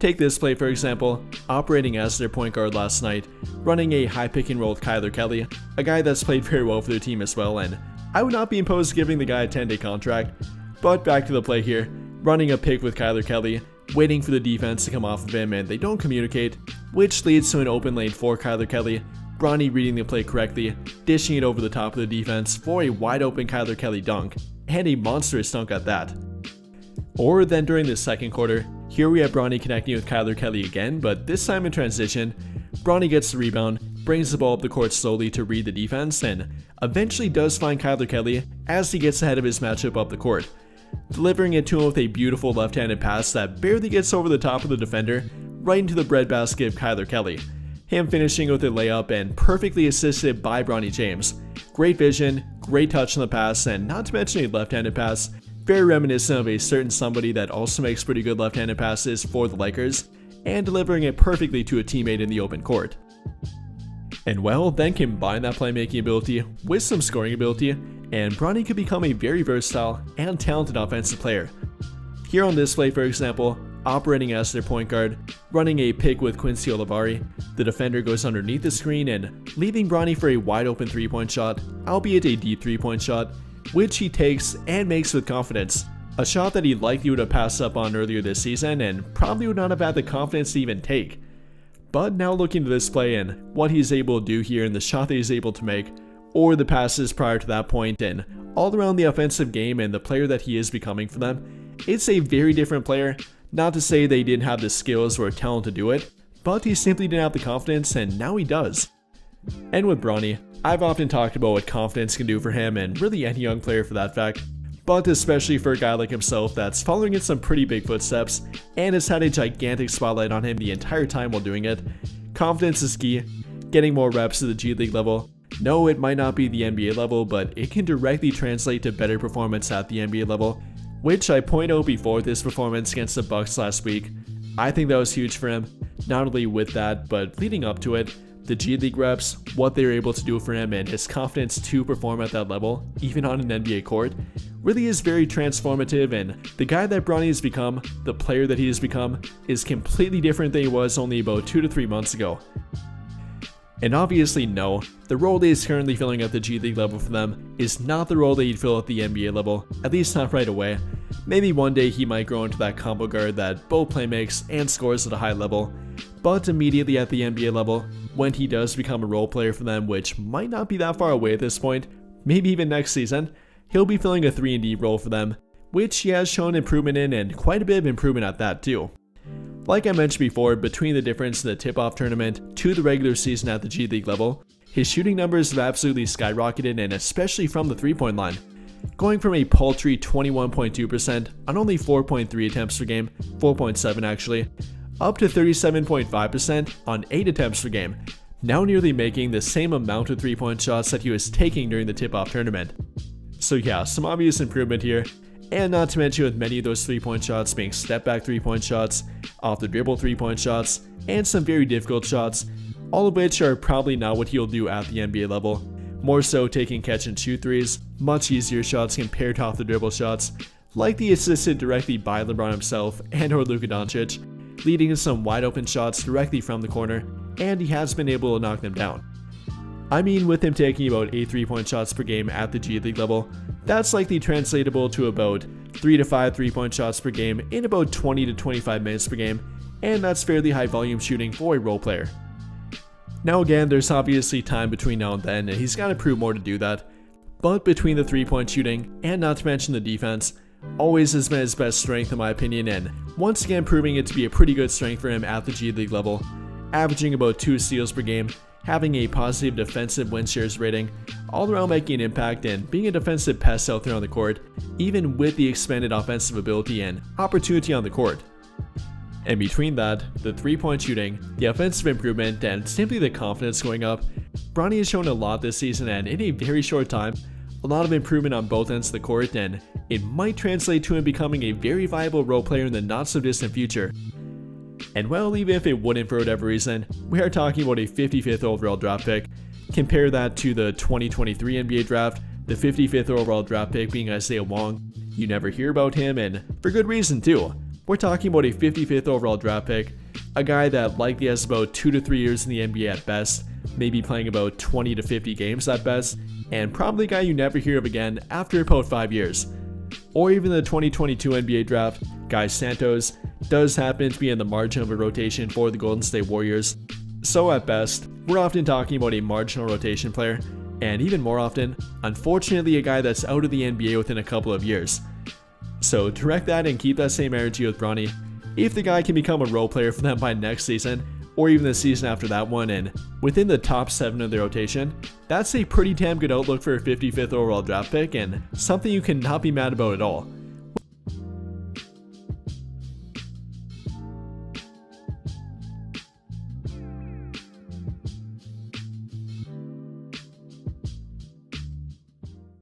Take this play for example, operating as their point guard last night, running a high pick and roll with Kyler Kelly, a guy that's played very well for their team as well, and I would not be opposed to giving the guy a 10-day contract. But back to the play here, running a pick with Kyler Kelly, waiting for the defense to come off of him and they don't communicate, which leads to an open lane for Kyler Kelly, Bronny reading the play correctly, dishing it over the top of the defense for a wide open Kyler Kelly dunk, and a monstrous dunk at that. Or then during the second quarter, here we have Bronny connecting with Kyler Kelly again, but this time in transition, Bronny gets the rebound, brings the ball up the court slowly to read the defense, and eventually does find Kyler Kelly as he gets ahead of his matchup up the court, delivering it to him with a beautiful left-handed pass that barely gets over the top of the defender, right into the breadbasket of Kyler Kelly. Him finishing with a layup and perfectly assisted by Bronny James. Great vision, great touch on the pass, and not to mention a left-handed pass, very reminiscent of a certain somebody that also makes pretty good left-handed passes for the Lakers, and delivering it perfectly to a teammate in the open court. And well, then combine that playmaking ability with some scoring ability, and Bronny could become a very versatile and talented offensive player. Here on this play for example, operating as their point guard, running a pick with Quincy Olivari, the defender goes underneath the screen and leaving Bronny for a wide open 3-point shot, albeit a deep 3-point shot, which he takes and makes with confidence. A shot that he likely would have passed up on earlier this season and probably would not have had the confidence to even take. But now looking to this play and what he's able to do here and the shot that he's able to make, or the passes prior to that point, and all around the offensive game and the player that he is becoming for them, it's a very different player. Not to say they didn't have the skills or talent to do it, but he simply didn't have the confidence, and now he does. And with Bronny, I've often talked about what confidence can do for him and really any young player for that fact, but especially for a guy like himself that's following in some pretty big footsteps and has had a gigantic spotlight on him the entire time while doing it. Confidence is key, getting more reps to the G League level. No, it might not be the NBA level, but it can directly translate to better performance at the NBA level, which I point out before this performance against the Bucks last week. I think that was huge for him, not only with that, but leading up to it, the G League reps, what they were able to do for him, and his confidence to perform at that level, even on an NBA court, really is very transformative, and the guy that Bronny has become, the player that he has become, is completely different than he was only about 2 to 3 months ago. And obviously no, the role that he's currently filling at the G League level for them is not the role that he'd fill at the NBA level, at least not right away. Maybe one day he might grow into that combo guard that both playmakes and scores at a high level, but immediately at the NBA level, when he does become a role player for them, which might not be that far away at this point, maybe even next season, he'll be filling a 3-and-D role for them, which he has shown improvement in, and quite a bit of improvement at that too. Like I mentioned before, between the difference in the tip-off tournament to the regular season at the G League level, his shooting numbers have absolutely skyrocketed, and especially from the 3-point line. Going from a paltry 21.2% on only 4.3 attempts per game, 4.7 actually, up to 37.5% on 8 attempts per game, now nearly making the same amount of 3-point shots that he was taking during the tip-off tournament. So yeah, some obvious improvement here, and not to mention with many of those 3-point shots being step-back 3-point shots, off the dribble 3-point shots, and some very difficult shots, all of which are probably not what he'll do at the NBA level. More so taking catch-and-shoot threes, much easier shots compared to off the dribble shots, likely assisted directly by LeBron himself and or Luka Doncic, leading to some wide open shots directly from the corner, and he has been able to knock them down. I mean, with him taking about 8 3-point shots per game at the G League level, that's likely translatable to about 3 to 5 3-point shots per game in about 20 to 25 minutes per game, and that's fairly high volume shooting for a role player. Now again, there's obviously time between now and then, and he's got to prove more to do that, but between the 3-point shooting, and not to mention the defense, always has been his best strength in my opinion, and once again proving it to be a pretty good strength for him at the G League level, averaging about 2 steals per game, having a positive defensive win shares rating, all around making an impact and being a defensive pest out there on the court, even with the expanded offensive ability and opportunity on the court. And between that, the 3-point shooting, the offensive improvement, and simply the confidence going up, Bronny has shown a lot this season, and in a very short time, a lot of improvement on both ends of the court, and it might translate to him becoming a very viable role player in the not so distant future. And well, even if it wouldn't for whatever reason, we are talking about a 55th overall draft pick. Compare that to the 2023 NBA draft, the 55th overall draft pick being Isaiah Wong. You never hear about him, and for good reason too. we're talking about a 55th overall draft pick, a guy that likely has about 2 to 3 years in the NBA at best, maybe playing about 20 to 50 games at best, and probably a guy you never hear of again after about 5 years. Or even the 2022 NBA draft, Guy Santos does happen to be in the margin of a rotation for the Golden State Warriors. So at best, we're often talking about a marginal rotation player, and even more often, unfortunately a guy that's out of the NBA within a couple of years. So direct that and keep that same energy with Bronny. If the guy can become a role player for them by next season, or even the season after that one, and within the top 7 of the rotation, that's a pretty damn good outlook for a 55th overall draft pick, and something you cannot be mad about at all.